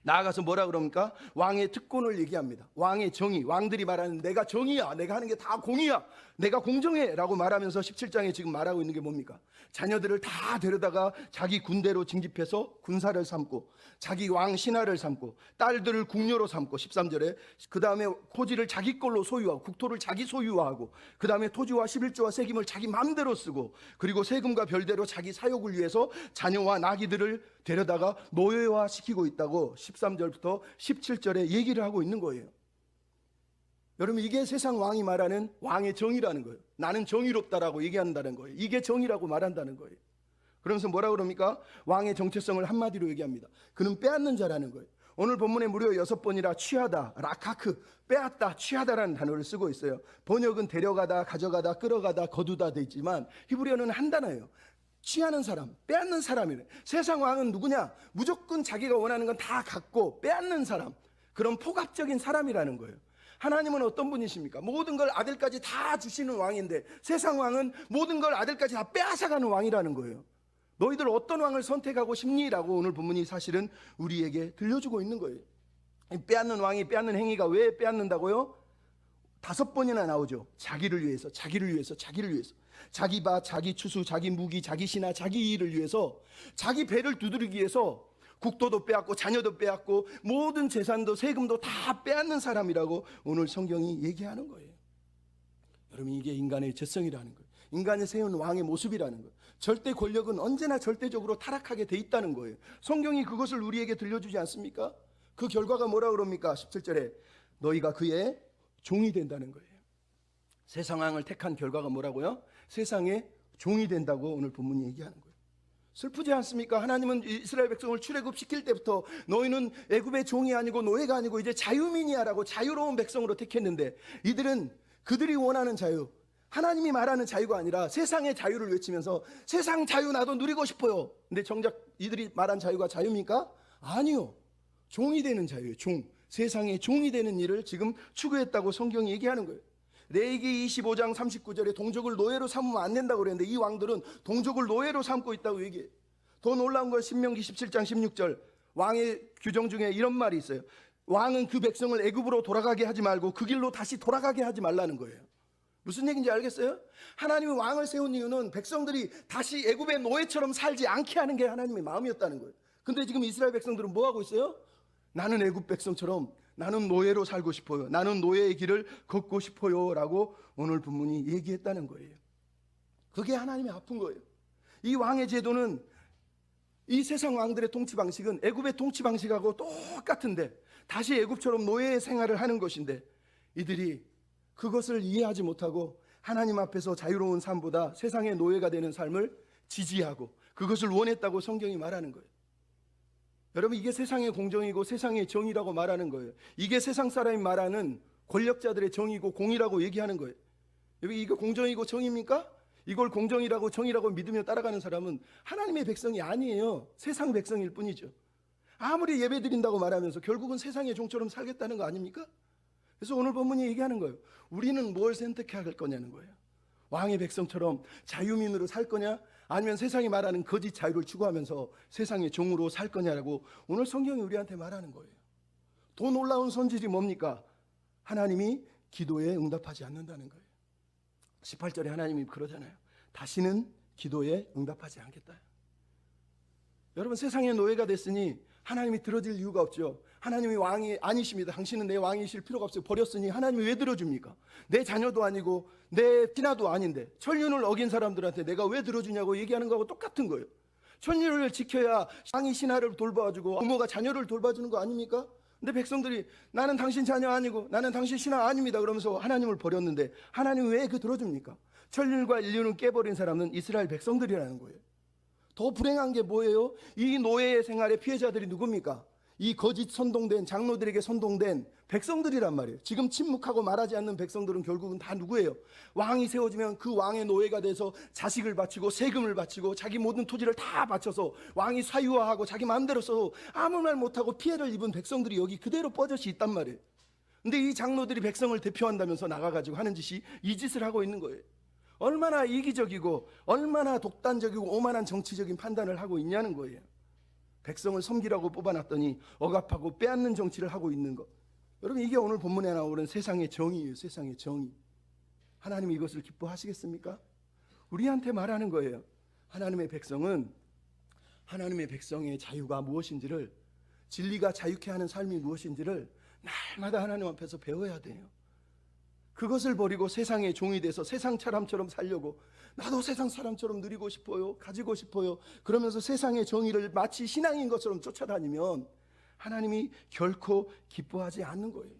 나아가서 뭐라 그럽니까? 왕의 특권을 얘기합니다. 왕의 정의, 왕들이 말하는 내가 정의야, 내가 하는 게 다 공의야, 내가 공정해 라고 말하면서 17장에 지금 말하고 있는 게 뭡니까? 자녀들을 다 데려다가 자기 군대로 징집해서 군사를 삼고 자기 왕 신하를 삼고 딸들을 궁녀로 삼고 13절에 그 다음에 토지를 자기 걸로 소유하고 국토를 자기 소유화하고 그 다음에 토지와 11조와 세금을 자기 마음대로 쓰고 그리고 세금과 별대로 자기 사욕을 위해서 자녀와 나귀들을 데려다가 노예화시키고 있다고 13절부터 17절에 얘기를 하고 있는 거예요. 여러분 이게 세상 왕이 말하는 왕의 정의라는 거예요. 나는 정의롭다라고 얘기한다는 거예요. 이게 정의라고 말한다는 거예요. 그러면서 뭐라 그럽니까? 왕의 정체성을 한마디로 얘기합니다. 그는 빼앗는 자라는 거예요. 오늘 본문에 무려 6번이나 취하다, 라카크, 빼앗다, 취하다라는 단어를 쓰고 있어요. 번역은 데려가다, 가져가다, 끌어가다, 거두다 돼 있지만 히브리어는 한 단어예요. 취하는 사람, 빼앗는 사람이래. 세상 왕은 누구냐? 무조건 자기가 원하는 건 다 갖고 빼앗는 사람, 그런 포갑적인 사람이라는 거예요. 하나님은 어떤 분이십니까? 모든 걸 아들까지 다 주시는 왕인데 세상 왕은 모든 걸 아들까지 다 빼앗아가는 왕이라는 거예요. 너희들 어떤 왕을 선택하고 싶니? 라고 오늘 본문이 사실은 우리에게 들려주고 있는 거예요. 빼앗는 왕이 빼앗는 행위가 왜 빼앗는다고요? 5번이나 나오죠. 자기를 위해서, 자기를 위해서, 자기를 위해서. 자기 밭, 자기 추수, 자기 무기, 자기 신하, 자기 일을 위해서, 자기 배를 두드리기 위해서 국도도 빼앗고 자녀도 빼앗고 모든 재산도 세금도 다 빼앗는 사람이라고 오늘 성경이 얘기하는 거예요. 여러분 이게 인간의 죄성이라는 거예요. 인간이 세운 왕의 모습이라는 거예요. 절대 권력은 언제나 절대적으로 타락하게 돼 있다는 거예요. 성경이 그것을 우리에게 들려주지 않습니까? 그 결과가 뭐라 그럽니까? 17절에 너희가 그의 종이 된다는 거예요. 세상 왕을 택한 결과가 뭐라고요? 세상의 종이 된다고 오늘 본문이 얘기하는 거예요. 슬프지 않습니까? 하나님은 이스라엘 백성을 출애굽시킬 때부터 너희는 애굽의 종이 아니고 노예가 아니고 이제 자유민이야 라고 자유로운 백성으로 택했는데 이들은 그들이 원하는 자유, 하나님이 말하는 자유가 아니라 세상의 자유를 외치면서 세상 자유 나도 누리고 싶어요. 근데 정작 이들이 말한 자유가 자유입니까? 아니요. 종이 되는 자유예요. 종. 세상의 종이 되는 일을 지금 추구했다고 성경이 얘기하는 거예요. 레위기 25장 39절에 동족을 노예로 삼으면 안 된다고 그랬는데 이 왕들은 동족을 노예로 삼고 있다고 얘기해요. 더 놀라운 건 신명기 17장 16절 왕의 규정 중에 이런 말이 있어요. 왕은 그 백성을 애굽으로 돌아가게 하지 말고 그 길로 다시 돌아가게 하지 말라는 거예요. 무슨 얘기인지 알겠어요? 하나님이 왕을 세운 이유는 백성들이 다시 애굽의 노예처럼 살지 않게 하는 게 하나님의 마음이었다는 거예요. 근데 지금 이스라엘 백성들은 뭐 하고 있어요? 나는 애굽 백성처럼 나는 노예로 살고 싶어요. 나는 노예의 길을 걷고 싶어요 라고 오늘 본문이 얘기했다는 거예요. 그게 하나님의 아픈 거예요. 이 왕의 제도는 이 세상 왕들의 통치 방식은 애굽의 통치 방식하고 똑같은데 다시 애굽처럼 노예 생활을 하는 것인데 이들이 그것을 이해하지 못하고 하나님 앞에서 자유로운 삶보다 세상의 노예가 되는 삶을 지지하고 그것을 원했다고 성경이 말하는 거예요. 여러분 이게 세상의 공정이고 세상의 정의라고 말하는 거예요. 이게 세상 사람이 말하는 권력자들의 정의고 공의라고 얘기하는 거예요. 여기 이거 공정이고 정의입니까? 이걸 공정이라고 정의라고 믿으며 따라가는 사람은 하나님의 백성이 아니에요. 세상 백성일 뿐이죠. 아무리 예배 드린다고 말하면서 결국은 세상의 종처럼 살겠다는 거 아닙니까? 그래서 오늘 본문이 얘기하는 거예요. 우리는 뭘 선택할 거냐는 거예요. 왕의 백성처럼 자유민으로 살 거냐 아니면 세상이 말하는 거짓 자유를 추구하면서 세상의 종으로 살 거냐라고 오늘 성경이 우리한테 말하는 거예요. 더 놀라운 선질이 뭡니까? 하나님이 기도에 응답하지 않는다는 거예요. 18절에 하나님이 그러잖아요. 다시는 기도에 응답하지 않겠다. 여러분 세상의 노예가 됐으니 하나님이 들어줄 이유가 없죠. 하나님이 왕이 아니십니다. 당신은 내 왕이실 필요가 없어요. 버렸으니 하나님이 왜 들어줍니까? 내 자녀도 아니고 내 신하도 아닌데 천륜을 어긴 사람들한테 내가 왜 들어주냐고 얘기하는 거하고 똑같은 거예요. 천륜을 지켜야 왕이 신하를 돌봐주고 부모가 자녀를 돌봐주는 거 아닙니까? 근데 백성들이 나는 당신 자녀 아니고 나는 당신 신하 아닙니다 그러면서 하나님을 버렸는데 하나님이 왜 그 들어줍니까? 천륜과 인륜을 깨버린 사람은 이스라엘 백성들이라는 거예요. 더 불행한 게 뭐예요? 이 노예의 생활의 피해자들이 누굽니까? 이 거짓 선동된 장로들에게 선동된 백성들이란 말이에요. 지금 침묵하고 말하지 않는 백성들은 결국은 다 누구예요? 왕이 세워지면 그 왕의 노예가 돼서 자식을 바치고 세금을 바치고 자기 모든 토지를 다 바쳐서 왕이 사유화하고 자기 마음대로 써도 아무 말 못하고 피해를 입은 백성들이 여기 그대로 뻗어시 있단 말이에요. 근데 이 장로들이 백성을 대표한다면서 나가가지고 하는 짓이 이 짓을 하고 있는 거예요. 얼마나 이기적이고 얼마나 독단적이고 오만한 정치적인 판단을 하고 있냐는 거예요. 백성을 섬기라고 뽑아놨더니 억압하고 빼앗는 정치를 하고 있는 것. 여러분, 이게 오늘 본문에 나오는 세상의 정의예요. 세상의 정의. 하나님이 이것을 기뻐하시겠습니까? 우리한테 말하는 거예요. 하나님의 백성은 하나님의 백성의 자유가 무엇인지를, 진리가 자유케 하는 삶이 무엇인지를 날마다 하나님 앞에서 배워야 돼요. 그것을 버리고 세상의 종이 돼서 세상 사람처럼 살려고, 나도 세상 사람처럼 누리고 싶어요, 가지고 싶어요, 그러면서 세상의 정의를 마치 신앙인 것처럼 쫓아다니면 하나님이 결코 기뻐하지 않는 거예요.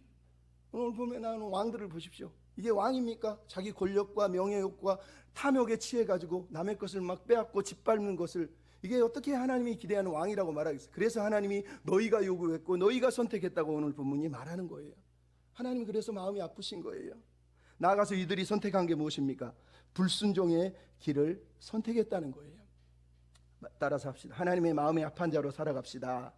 오늘 보면 나오는 왕들을 보십시오. 이게 왕입니까? 자기 권력과 명예욕과 탐욕에 취해가지고 남의 것을 막 빼앗고 짓밟는 것을, 이게 어떻게 하나님이 기대하는 왕이라고 말하겠어요? 그래서 하나님이 너희가 요구했고 너희가 선택했다고 오늘 본문이 말하는 거예요. 하나님이 그래서 마음이 아프신 거예요. 나아가서 이들이 선택한 게 무엇입니까? 불순종의 길을 선택했다는 거예요. 따라서 합시다. 하나님의 마음에 합한 자로 살아갑시다.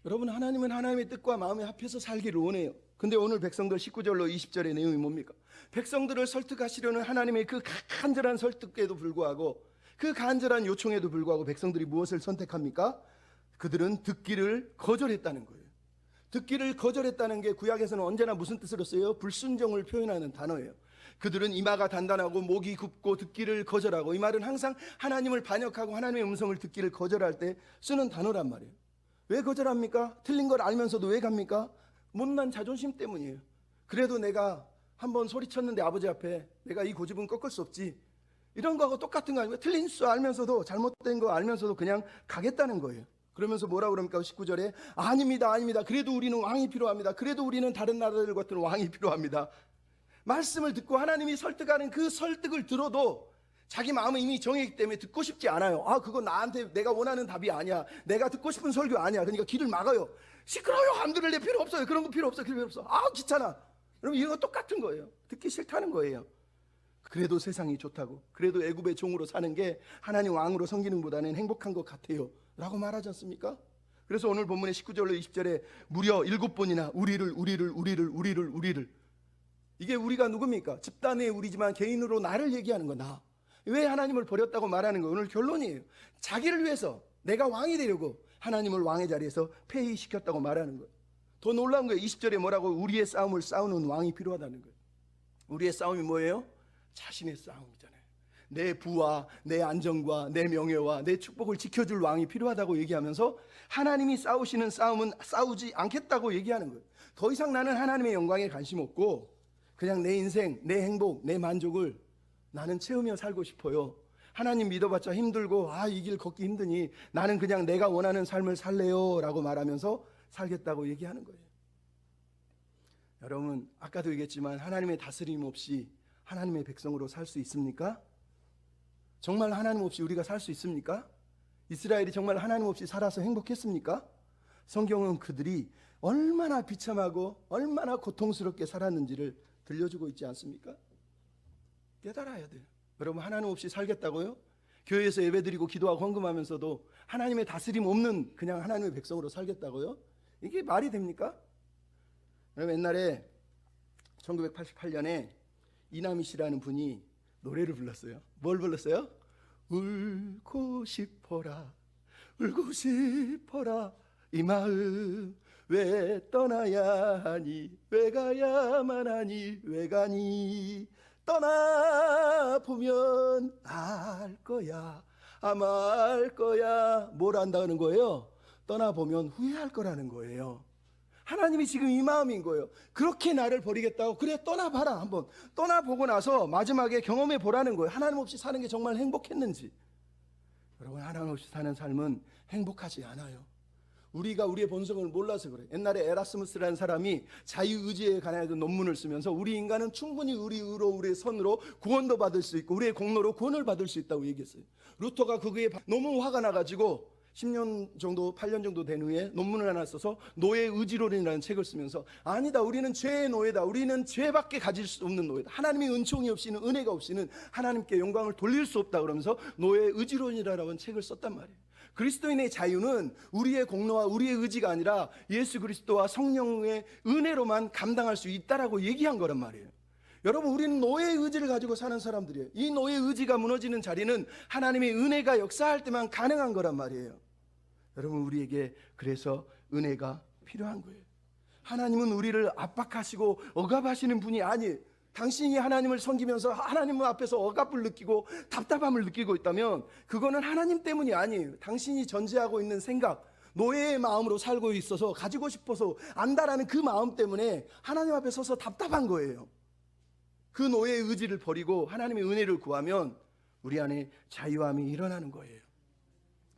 여러분, 하나님은 하나님의 뜻과 마음에 합해서 살기를 원해요. 근데 오늘 백성들 19절로 20절의 내용이 뭡니까? 백성들을 설득하시려는 하나님의 그 간절한 설득에도 불구하고, 그 간절한 요청에도 불구하고 백성들이 무엇을 선택합니까? 그들은 듣기를 거절했다는 거예요. 듣기를 거절했다는 게 구약에서는 언제나 무슨 뜻으로 써요? 불순종을 표현하는 단어예요. 그들은 이마가 단단하고 목이 굽고 듣기를 거절하고, 이 말은 항상 하나님을 반역하고 하나님의 음성을 듣기를 거절할 때 쓰는 단어란 말이에요. 왜 거절합니까? 틀린 걸 알면서도 왜 갑니까? 못난 자존심 때문이에요. 그래도 내가 한번 소리쳤는데 아버지 앞에 내가 이 고집은 꺾을 수 없지, 이런 거하고 똑같은 거 아닙니까? 틀린 수 알면서도, 잘못된 거 알면서도 그냥 가겠다는 거예요. 그러면서 뭐라고 그럽니까? 19절에 아닙니다, 아닙니다, 그래도 우리는 왕이 필요합니다, 그래도 우리는 다른 나라들 같은 왕이 필요합니다. 말씀을 듣고 하나님이 설득하는 그 설득을 들어도 자기 마음은 이미 정했기 때문에 듣고 싶지 않아요. 아, 그건 나한테 내가 원하는 답이 아니야, 내가 듣고 싶은 설교 아니야. 그러니까 길을 막아요. 시끄러워요, 안 들을래, 필요 없어요, 그런 거 필요 없어, 필요 없어, 아 귀찮아. 여러분, 이거 똑같은 거예요. 듣기 싫다는 거예요. 그래도 세상이 좋다고, 그래도 애굽의 종으로 사는 게 하나님 왕으로 섬기는 것보다는 행복한 것 같아요 라고 말하지 않습니까? 그래서 오늘 본문의 19절로 20절에 무려 7번이나 우리를, 이게 우리가 누굽니까? 집단의 우리지만 개인으로 나를 얘기하는 거. 나 왜 하나님을 버렸다고 말하는 거. 오늘 결론이에요. 자기를 위해서, 내가 왕이 되려고 하나님을 왕의 자리에서 폐위시켰다고 말하는 거예요. 더 놀라운 거예요. 20절에 뭐라고? 우리의 싸움을 싸우는 왕이 필요하다는 거예요. 우리의 싸움이 뭐예요? 자신의 싸움이잖아요. 내 부와 내 안정과 내 명예와 내 축복을 지켜줄 왕이 필요하다고 얘기하면서 하나님이 싸우시는 싸움은 싸우지 않겠다고 얘기하는 거예요. 더 이상 나는 하나님의 영광에 관심 없고 그냥 내 인생, 내 행복, 내 만족을 나는 채우며 살고 싶어요. 하나님 믿어봤자 힘들고 이 길 걷기 힘드니 나는 그냥 내가 원하는 삶을 살래요 라고 말하면서 살겠다고 얘기하는 거예요. 여러분, 아까도 얘기했지만 하나님의 다스림 없이 하나님의 백성으로 살 수 있습니까? 정말 하나님 없이 우리가 살 수 있습니까? 이스라엘이 정말 하나님 없이 살아서 행복했습니까? 성경은 그들이 얼마나 비참하고 얼마나 고통스럽게 살았는지를 들려주고 있지 않습니까? 깨달아야 돼요. 여러분, 하나님 없이 살겠다고요? 교회에서 예배드리고 기도하고 헌금하면서도 하나님의 다스림 없는 그냥 하나님의 백성으로 살겠다고요? 이게 말이 됩니까? 여러분, 옛날에 1988년에 이남희 씨라는 분이 노래를 불렀어요. 뭘 불렀어요? 울고 싶어라, 울고 싶어라, 이 마음 왜 떠나야 하니, 왜 가야만 하니, 왜 가니, 떠나보면 알 거야, 아마 알 거야. 뭘 안다는 거예요? 떠나보면 후회할 거라는 거예요. 하나님이 지금 이 마음인 거예요. 그렇게 나를 버리겠다고? 그래, 떠나봐라. 한번 떠나보고 나서 마지막에 경험해 보라는 거예요. 하나님 없이 사는 게 정말 행복했는지. 여러분, 하나님 없이 사는 삶은 행복하지 않아요. 우리가 우리의 본성을 몰라서 그래. 옛날에 에라스무스라는 사람이 자유의지에 관한 논문을 쓰면서 우리 인간은 충분히 우리 의로 우리의 선으로 구원도 받을 수 있고 우리의 공로로 구원을 받을 수 있다고 얘기했어요. 루터가 그거에 너무 화가 나가지고 10년 정도 8년 정도 된 후에 논문을 하나 써서 노예 의지론이라는 책을 쓰면서 아니다, 우리는 죄의 노예다, 우리는 죄밖에 가질 수 없는 노예다, 하나님의 은총이 없이는, 은혜가 없이는 하나님께 영광을 돌릴 수 없다 그러면서 노예 의지론이라는 책을 썼단 말이에요. 그리스도인의 자유는 우리의 공로와 우리의 의지가 아니라 예수 그리스도와 성령의 은혜로만 감당할 수 있다라고 얘기한 거란 말이에요. 여러분, 우리는 노예의 의지를 가지고 사는 사람들이에요. 이 노예의 의지가 무너지는 자리는 하나님의 은혜가 역사할 때만 가능한 거란 말이에요. 여러분, 우리에게 그래서 은혜가 필요한 거예요. 하나님은 우리를 압박하시고 억압하시는 분이 아니에요. 당신이 하나님을 섬기면서 하나님 앞에서 억압을 느끼고 답답함을 느끼고 있다면 그거는 하나님 때문이 아니에요. 당신이 전제하고 있는 생각, 노예의 마음으로 살고 있어서 가지고 싶어서 안다라는 그 마음 때문에 하나님 앞에 서서 답답한 거예요. 그 노예의 의지를 버리고 하나님의 은혜를 구하면 우리 안에 자유함이 일어나는 거예요.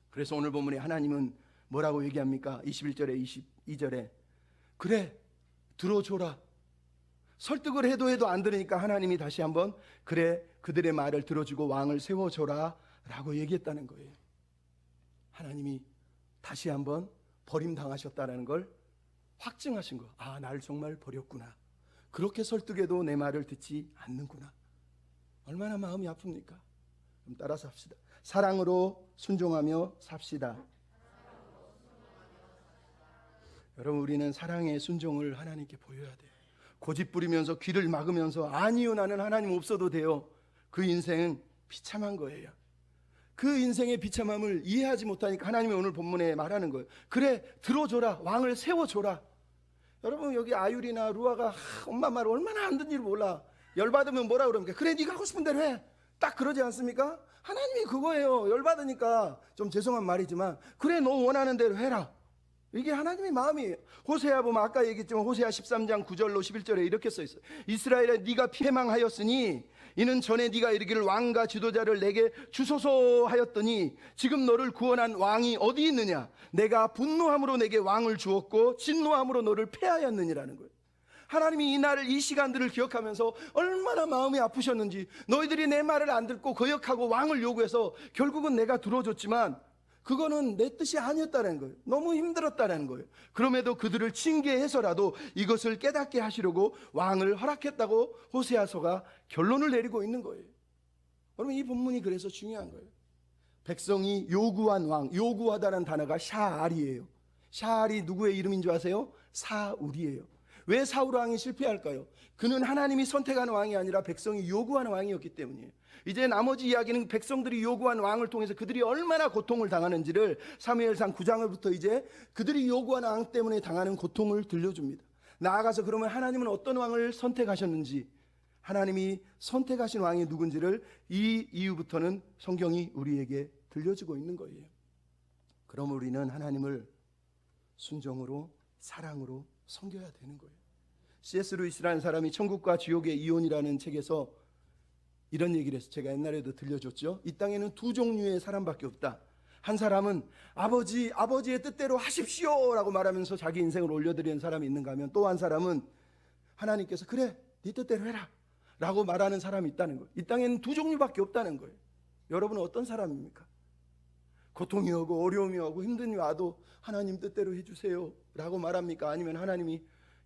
그래서 오늘 본문에 하나님은 뭐라고 얘기합니까? 21절에 22절에 그래, 들어줘라. 설득을 해도 안 들으니까 하나님이 다시 한번 그래, 그들의 말을 들어주고 왕을 세워줘라 라고 얘기했다는 거예요. 하나님이 다시 한번 버림당하셨다는 걸 확증하신 거. 아, 날 정말 버렸구나. 그렇게 설득해도 내 말을 듣지 않는구나. 얼마나 마음이 아픕니까? 그럼 따라서 합시다. 사랑으로 순종하며 삽시다. 여러분, 우리는 사랑의 순종을 하나님께 보여야 돼요. 고집 부리면서 귀를 막으면서 아니요, 나는 하나님 없어도 돼요. 그 인생은 비참한 거예요. 그 인생의 비참함을 이해하지 못하니까 하나님이 오늘 본문에 말하는 거예요. 그래, 들어줘라. 왕을 세워줘라. 여러분, 여기 아율이나 루아가 엄마 말 얼마나 안 듣는지 몰라. 열받으면 뭐라 그럽니까? 그래, 네가 하고 싶은 대로 해. 딱 그러지 않습니까? 하나님이 그거예요. 열받으니까 좀 죄송한 말이지만 그래, 너 원하는 대로 해라. 이게 하나님의 마음이에요. 호세아 보면 아까 얘기했지만 호세아 13장 9절로 11절에 이렇게 써 있어요. 이스라엘에 네가 패망하였으니 이는 전에 네가 이르기를 왕과 지도자를 내게 주소서 하였더니 지금 너를 구원한 왕이 어디 있느냐? 내가 분노함으로 내게 왕을 주었고 진노함으로 너를 패하였느니라는 거예요. 하나님이 이 날을, 이 시간들을 기억하면서 얼마나 마음이 아프셨는지, 너희들이 내 말을 안 듣고 거역하고 왕을 요구해서 결국은 내가 들어줬지만 그거는 내 뜻이 아니었다는 거예요. 너무 힘들었다는 거예요. 그럼에도 그들을 징계해서라도 이것을 깨닫게 하시려고 왕을 허락했다고 호세아서가 결론을 내리고 있는 거예요. 여러분, 이 본문이 그래서 중요한 거예요. 백성이 요구한 왕, 요구하다는 단어가 샤알이에요. 샤알이 누구의 이름인 줄 아세요? 사울이에요. 왜 사울 왕이 실패할까요? 그는 하나님이 선택한 왕이 아니라 백성이 요구하는 왕이었기 때문이에요. 이제 나머지 이야기는 백성들이 요구한 왕을 통해서 그들이 얼마나 고통을 당하는지를 사무엘상 9장부터 이제 그들이 요구하는 왕 때문에 당하는 고통을 들려줍니다. 나아가서 그러면 하나님은 어떤 왕을 선택하셨는지, 하나님이 선택하신 왕이 누군지를 이 이후부터는 성경이 우리에게 들려주고 있는 거예요. 그럼 우리는 하나님을 순종으로, 사랑으로 섬겨야 되는 거예요. C.S. 루이스라는 사람이 천국과 지옥의 이혼이라는 책에서 이런 얘기를 해서 제가 옛날에도 들려줬죠. 이 땅에는 두 종류의 사람밖에 없다. 한 사람은 아버지의 뜻대로 하십시오 라고 말하면서 자기 인생을 올려드리는 사람이 있는가 하면, 또 한 사람은 하나님께서 그래, 네 뜻대로 해라 라고 말하는 사람이 있다는 거예요. 이 땅에는 두 종류밖에 없다는 거예요. 여러분은 어떤 사람입니까? 고통이 오고 어려움이 오고 힘듦이 와도 하나님 뜻대로 해주세요 라고 말합니까? 아니면 하나님이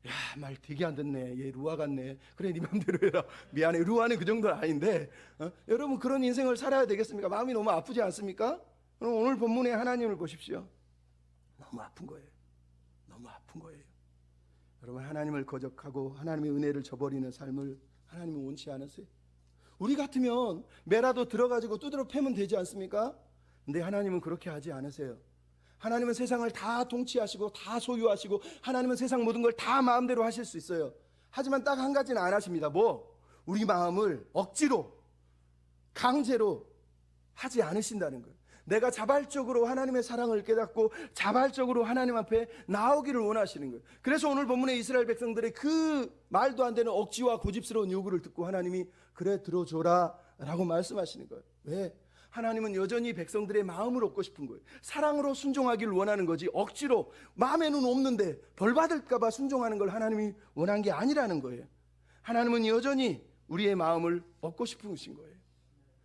야, 말 되게 안 듣네, 얘 루아 같네, 그래 네 맘대로 해라, 미안해, 루아는 그 정도는 아닌데, 여러분 그런 인생을 살아야 되겠습니까? 마음이 너무 아프지 않습니까? 그럼 오늘 본문에 하나님을 보십시오. 너무 아픈 거예요. 너무 아픈 거예요. 여러분, 하나님을 거적하고 하나님의 은혜를 저버리는 삶을 하나님은 원치 않으세요. 우리 같으면 매라도 들어가지고 두드러 패면 되지 않습니까? 근데 하나님은 그렇게 하지 않으세요. 하나님은 세상을 다 통치하시고 다 소유하시고 하나님은 세상 모든 걸 다 마음대로 하실 수 있어요. 하지만 딱 한 가지는 안 하십니다. 뭐? 우리 마음을 억지로, 강제로 하지 않으신다는 거예요. 내가 자발적으로 하나님의 사랑을 깨닫고 자발적으로 하나님 앞에 나오기를 원하시는 거예요. 그래서 오늘 본문의 이스라엘 백성들의 그 말도 안 되는 억지와 고집스러운 요구를 듣고 하나님이 그래, 들어줘라 라고 말씀하시는 거예요. 왜? 하나님은 여전히 백성들의 마음을 얻고 싶은 거예요. 사랑으로 순종하기를 원하는 거지 억지로 마음에는 없는데 벌 받을까 봐 순종하는 걸 하나님이 원한 게 아니라는 거예요. 하나님은 여전히 우리의 마음을 얻고 싶으신 거예요.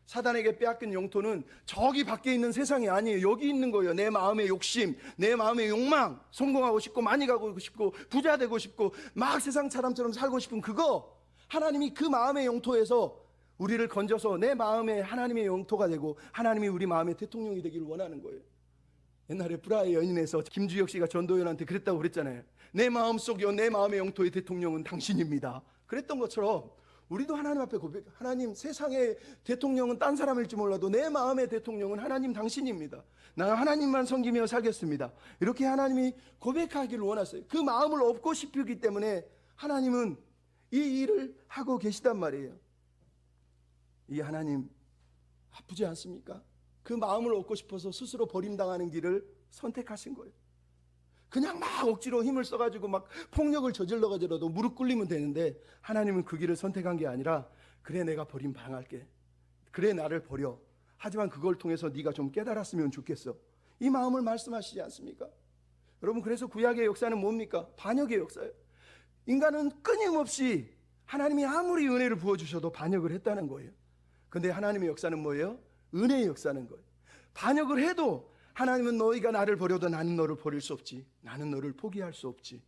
사단에게 빼앗긴 영토는 저기 밖에 있는 세상이 아니에요. 여기 있는 거예요. 내 마음의 욕심, 내 마음의 욕망, 성공하고 싶고 많이 가고 싶고 부자 되고 싶고 막 세상 사람처럼 살고 싶은 그거, 하나님이 그 마음의 영토에서 우리를 건져서 내 마음에 하나님의 영토가 되고 하나님이 우리 마음의 대통령이 되기를 원하는 거예요. 옛날에 불화의 연인에서 김주혁 씨가 전도연한테 그랬다고 그랬잖아요. 내 마음속이요 내 마음의 영토의 대통령은 당신입니다. 그랬던 것처럼 우리도 하나님 앞에 고백, 하나님, 세상의 대통령은 딴 사람일지 몰라도 내 마음의 대통령은 하나님 당신입니다. 나는 하나님만 섬기며 살겠습니다. 이렇게 하나님이 고백하기를 원하세요. 그 마음을 얻고 싶기 때문에 하나님은 이 일을 하고 계시단 말이에요. 이 하나님 아프지 않습니까? 그 마음을 얻고 싶어서 스스로 버림당하는 길을 선택하신 거예요. 그냥 막 억지로 힘을 써가지고 막 폭력을 저질러가지고라도 무릎 꿇리면 되는데 하나님은 그 길을 선택한 게 아니라 그래 내가 버림당할게, 그래 나를 버려, 하지만 그걸 통해서 네가 좀 깨달았으면 좋겠어, 이 마음을 말씀하시지 않습니까? 여러분, 그래서 구약의 역사는 뭡니까? 반역의 역사예요. 인간은 끊임없이 하나님이 아무리 은혜를 부어주셔도 반역을 했다는 거예요. 근데 하나님의 역사는 뭐예요? 은혜의 역사는 거예요. 반역을 해도 하나님은 너희가 나를 버려도 나는 너를 버릴 수 없지, 나는 너를 포기할 수 없지.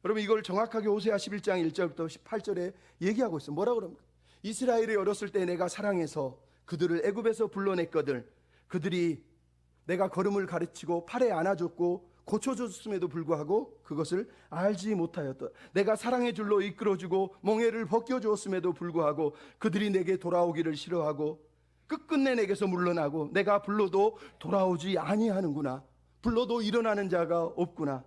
여러분, 이걸 정확하게 호세아 11장 1절부터 18절에 얘기하고 있어요. 뭐라고 그럽니까? 이스라엘이 어렸을 때 내가 사랑해서 그들을 애굽에서 불러냈거든. 그들이 내가 걸음을 가르치고 팔에 안아줬고 고쳐줬음에도 불구하고 그것을 알지 못하였다. 내가 사랑의 줄로 이끌어주고 멍에를 벗겨주었음에도 불구하고 그들이 내게 돌아오기를 싫어하고 끝끝내 내게서 물러나고 내가 불러도 돌아오지 아니하는구나. 불러도 일어나는 자가 없구나.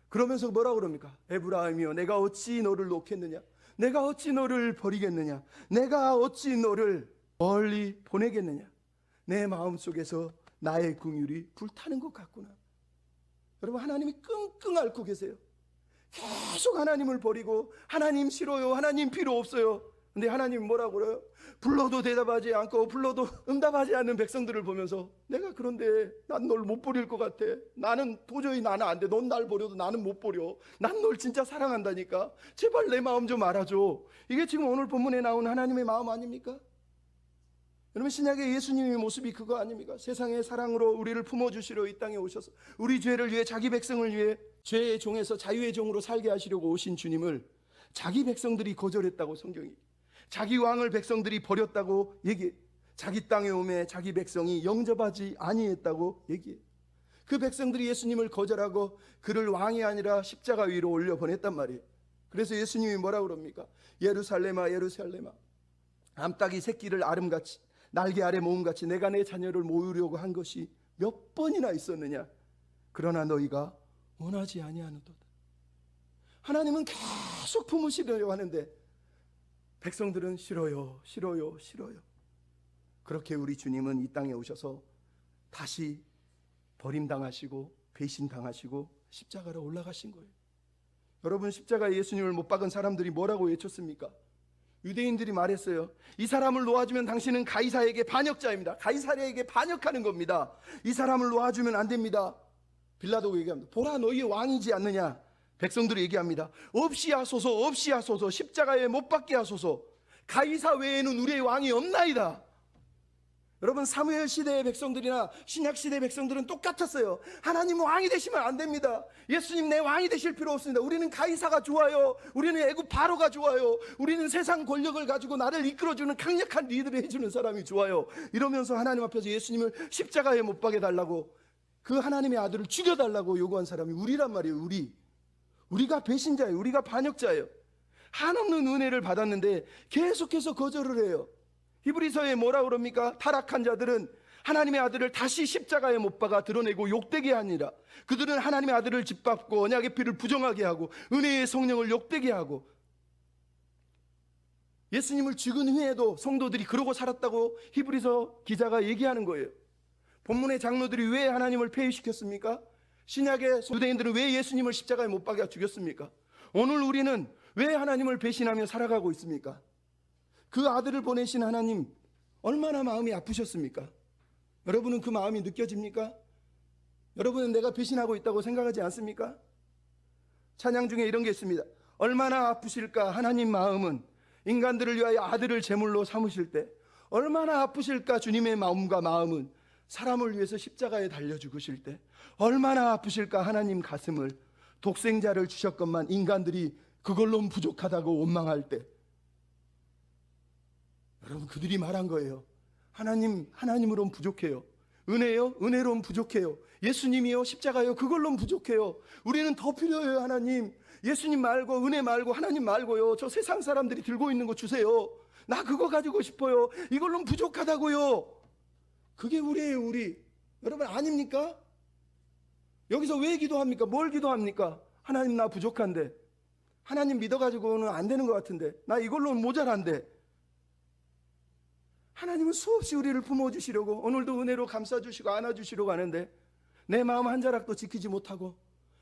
그러면서 뭐라고 그럽니까? 에브라임이여, 내가 어찌 너를 놓겠느냐? 내가 어찌 너를 버리겠느냐? 내가 어찌 너를 멀리 보내겠느냐? 내 마음속에서 나의 긍휼이 불타는 것 같구나. 여러분, 하나님이 끙끙 앓고 계세요. 계속 하나님을 버리고 하나님 싫어요, 하나님 필요 없어요. 근데 하나님 뭐라고 그래요? 불러도 대답하지 않고 불러도 응답하지 않는 백성들을 보면서 내가 그런데 난 널 못 버릴 것 같아. 나는 도저히 나는 안 돼. 넌 날 버려도 나는 못 버려. 난 널 진짜 사랑한다니까. 제발 내 마음 좀 알아줘. 이게 지금 오늘 본문에 나온 하나님의 마음 아닙니까? 여러분, 신약의 예수님의 모습이 그거 아닙니까? 세상의 사랑으로 우리를 품어주시려 이 땅에 오셔서 우리 죄를 위해, 자기 백성을 위해 죄의 종에서 자유의 종으로 살게 하시려고 오신 주님을 자기 백성들이 거절했다고 성경이, 자기 왕을 백성들이 버렸다고 얘기해. 자기 땅에 오매 자기 백성이 영접하지 아니했다고 얘기해. 그 백성들이 예수님을 거절하고 그를 왕이 아니라 십자가 위로 올려 보냈단 말이에요. 그래서 예수님이 뭐라고 그럽니까? 예루살렘아 예루살렘아, 암탉이 새끼를 아름같이 날개 아래 모음같이 내가 내 자녀를 모으려고 한 것이 몇 번이나 있었느냐? 그러나 너희가 원하지 아니하는도다. 하나님은 계속 품으시려고 하는데 백성들은 싫어요, 싫어요, 싫어요. 그렇게 우리 주님은 이 땅에 오셔서 다시 버림당하시고 배신당하시고 십자가로 올라가신 거예요. 여러분, 십자가에 예수님을 못 박은 사람들이 뭐라고 외쳤습니까? 유대인들이 말했어요. 이 사람을 놓아주면 당신은 가이사에게 반역자입니다. 가이사에게 반역하는 겁니다. 이 사람을 놓아주면 안 됩니다. 빌라도가 얘기합니다. 보라, 너희 왕이지 않느냐? 백성들이 얘기합니다. 없이 하소서, 없이 하소서, 십자가에 못 박게 하소서. 가이사 외에는 우리의 왕이 없나이다. 여러분, 사무엘 시대의 백성들이나 신약 시대의 백성들은 똑같았어요. 하나님 왕이 되시면 안 됩니다. 예수님 내 왕이 되실 필요 없습니다. 우리는 가이사가 좋아요. 우리는 애굽 바로가 좋아요. 우리는 세상 권력을 가지고 나를 이끌어주는 강력한 리더를 해주는 사람이 좋아요. 이러면서 하나님 앞에서 예수님을 십자가에 못 박게 달라고, 그 하나님의 아들을 죽여달라고 요구한 사람이 우리란 말이에요. 우리가 배신자예요. 우리가 반역자예요. 한없는 은혜를 받았는데 계속해서 거절을 해요. 히브리서에 뭐라 그럽니까? 타락한 자들은 하나님의 아들을 다시 십자가에 못 박아 드러내고 욕되게 하니라. 그들은 하나님의 아들을 짓밟고 언약의 피를 부정하게 하고 은혜의 성령을 욕되게 하고, 예수님을 죽은 후에도 성도들이 그러고 살았다고 히브리서 기자가 얘기하는 거예요. 본문의 장로들이 왜 하나님을 폐위시켰습니까? 신약의 유대인들은 왜 예수님을 십자가에 못 박아 죽였습니까? 오늘 우리는 왜 하나님을 배신하며 살아가고 있습니까? 그 아들을 보내신 하나님 얼마나 마음이 아프셨습니까? 여러분은 그 마음이 느껴집니까? 여러분은 내가 배신하고 있다고 생각하지 않습니까? 찬양 중에 이런 게 있습니다. 얼마나 아프실까 하나님 마음은, 인간들을 위하여 아들을 제물로 삼으실 때 얼마나 아프실까 주님의 마음과 마음은, 사람을 위해서 십자가에 달려 죽으실 때 얼마나 아프실까 하나님 가슴을, 독생자를 주셨건만 인간들이 그걸로 부족하다고 원망할 때. 여러분, 그들이 말한 거예요. 하나님으로는 부족해요. 은혜요? 은혜로는 부족해요. 예수님이요? 십자가요? 그걸로는 부족해요. 우리는 더 필요해요. 하나님, 예수님 말고, 은혜 말고, 하나님 말고요. 저 세상 사람들이 들고 있는 거 주세요. 나 그거 가지고 싶어요. 이걸로는 부족하다고요. 그게 우리예요, 우리. 여러분, 아닙니까? 여기서 왜 기도합니까? 뭘 기도합니까? 하나님, 나 부족한데, 하나님 믿어가지고는 안 되는 것 같은데, 나 이걸로는 모자란데. 하나님은 수없이 우리를 품어주시려고, 오늘도 은혜로 감싸주시고 안아주시려고 하는데, 내 마음 한 자락도 지키지 못하고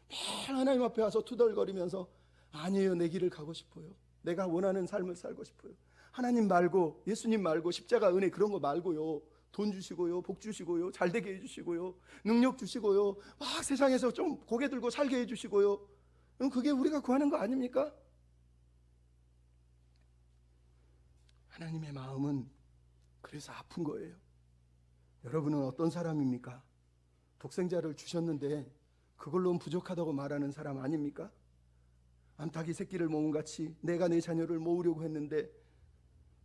매일 하나님 앞에 와서 투덜거리면서, 아니에요, 내 길을 가고 싶어요. 내가 원하는 삶을 살고 싶어요. 하나님 말고, 예수님 말고, 십자가 은혜 그런 거 말고요. 돈 주시고요, 복 주시고요, 잘되게 해주시고요, 능력 주시고요, 막 세상에서 좀 고개 들고 살게 해주시고요. 그게 우리가 구하는 거 아닙니까? 하나님의 마음은 그래서 아픈 거예요. 여러분은 어떤 사람입니까? 독생자를 주셨는데 그걸로는 부족하다고 말하는 사람 아닙니까? 암탉이 새끼를 모음같이 내가 내 자녀를 모으려고 했는데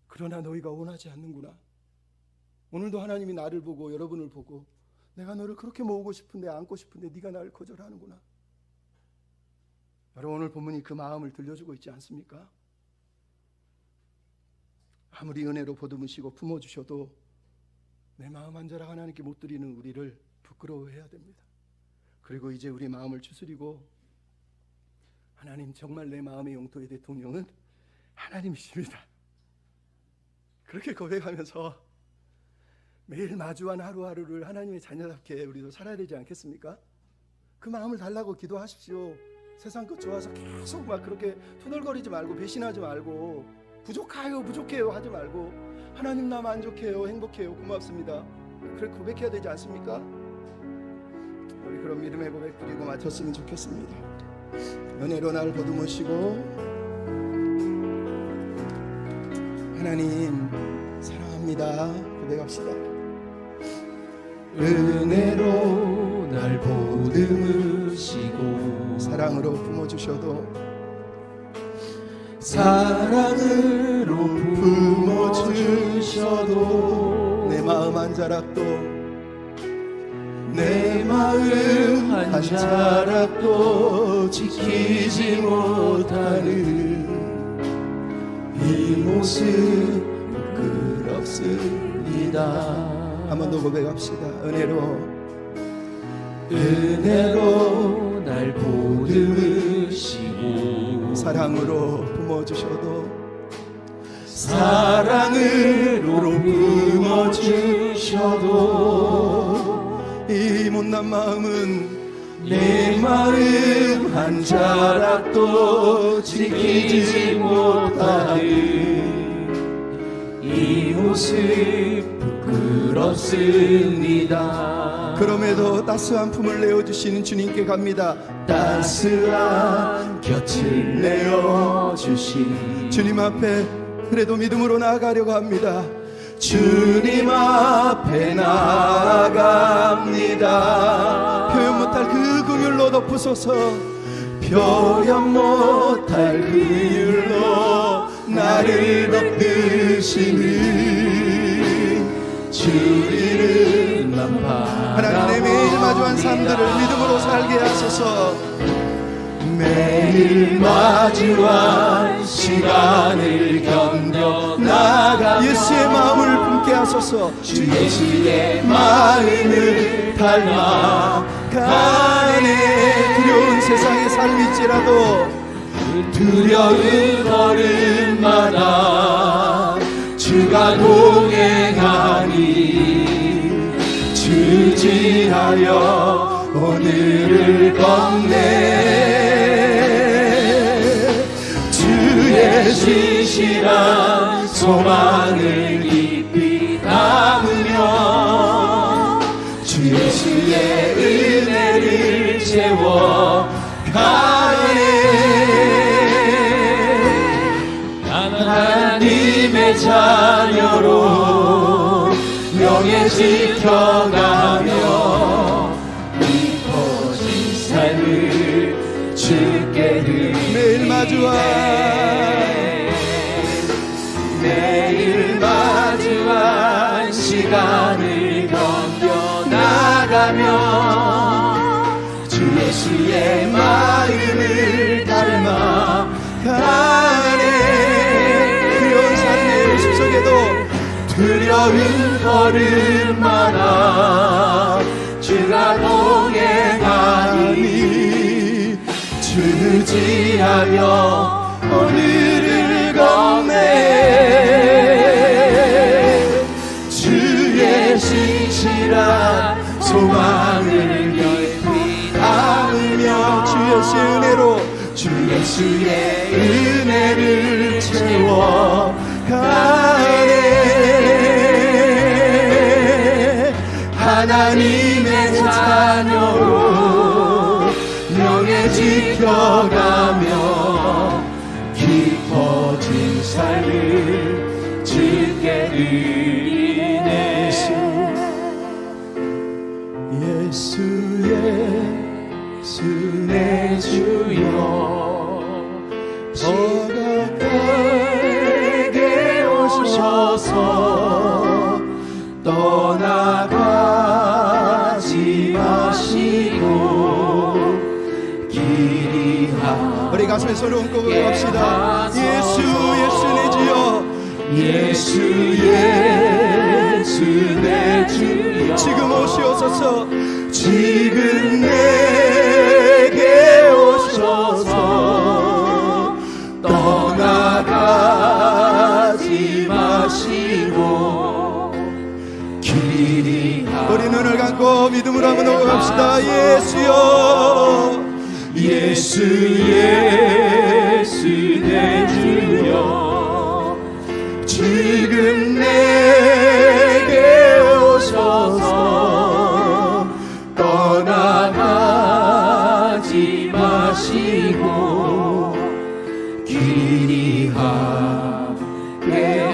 그러나 너희가 원하지 않는구나. 오늘도 하나님이 나를 보고 여러분을 보고, 내가 너를 그렇게 모으고 싶은데, 안고 싶은데 네가 나를 거절하는구나. 여러분, 오늘 본문이 그 마음을 들려주고 있지 않습니까? 아무리 은혜로 보듬으시고 품어주셔도 내 마음 한 자락 하나님께 못 드리는 우리를 부끄러워해야 됩니다. 그리고 이제 우리 마음을 추스리고, 하나님, 정말 내 마음의 영토의 대통령은 하나님이십니다. 그렇게 고백하면서 매일 마주한 하루하루를 하나님의 자녀답게 우리도 살아야 되지 않겠습니까? 그 마음을 달라고 기도하십시오. 세상 것 좋아서 계속 막 그렇게 투덜거리지 말고, 배신하지 말고, 부족해요 하지 말고, 하나님 나 만족해요, 행복해요, 고맙습니다, 그렇게 고백해야 되지 않습니까? 우리 그런 믿음의 고백 드리고 마쳤으면 좋겠습니다. 은혜로 나를 보듬으시고, 하나님 사랑합니다 고백합시다. 은혜로 날 보듬으시고, 사랑으로 품어주셔도, 사랑으로 품어주셔도, 내 마음 한 자락도, 내 마음 한 자락도 지키지 못하는 이 모습 부끄럽습니다. 한 번 더 고백합시다. 은혜로 날 보듬으시고, 사랑으로 품어주셔도, 사랑으로 품어주셔도, 이 못난 마음은 내 마음 한 자락도 지키지 못하는 이 모습 부끄럽습니다. 그럼에도 따스한 품을 내어주시는 주님께 갑니다. 따스한 곁을 내어주신 주님 앞에 그래도 믿음으로 나아가려고 합니다. 주님 앞에 나아갑니다. 표현 못할 그 긍휼로 덮으소서. 표현 못할 긍휼로 나를 덮으시는 주 이름만 바라봅니다. 하나님, 내 매일 마주한 삶들을 믿음으로 살게 하소서. 매일 마주한 시간을 견뎌 나가 예수의 마음을 품게 하소서. 주 예수의 마음을 닮아 가네. 두려운 세상의 삶일지라도 두려운 걸음마다 주가 동행하니 주지하여 오늘을 걷네. 주의 진실한 소망을 깊이 담으며 채워가네. 하나님의 자녀로 명예 지켜가며 깊어진 삶을 주께 드리네. 매일 마주한 매일 마주한 시간을 견뎌나가며 주 예수의 마음을 닮아 가네. 두려운 삶의 숲속에도 두려운 걸음마다 주가 동행하니 주를 의지하며 오늘을 걷네. 주의 신실한 소망을 깊이 담으며 주 예수의 은혜로 주 예수의 은혜를 채워가네. 하나님의 자녀로 명예 지켜가며 깊어진 삶을 주께 드리네. 예수의 순의 주여 더 가까이게 오셔서 떠나가지 마시고 길이 우리 가슴에 손을 얹고 고백합시다. 예수 예수 내 주여, 예수 예수 내 주여 지금 오시옵소서. 지금 내게 오셔서 떠나가지 마시고 길이 우리 눈을 감고 믿음으로 한번 고백합시다. 예수여 예수 예수 내 주여 지금 내게 오셔서 떠나가지 마시고 길이 함께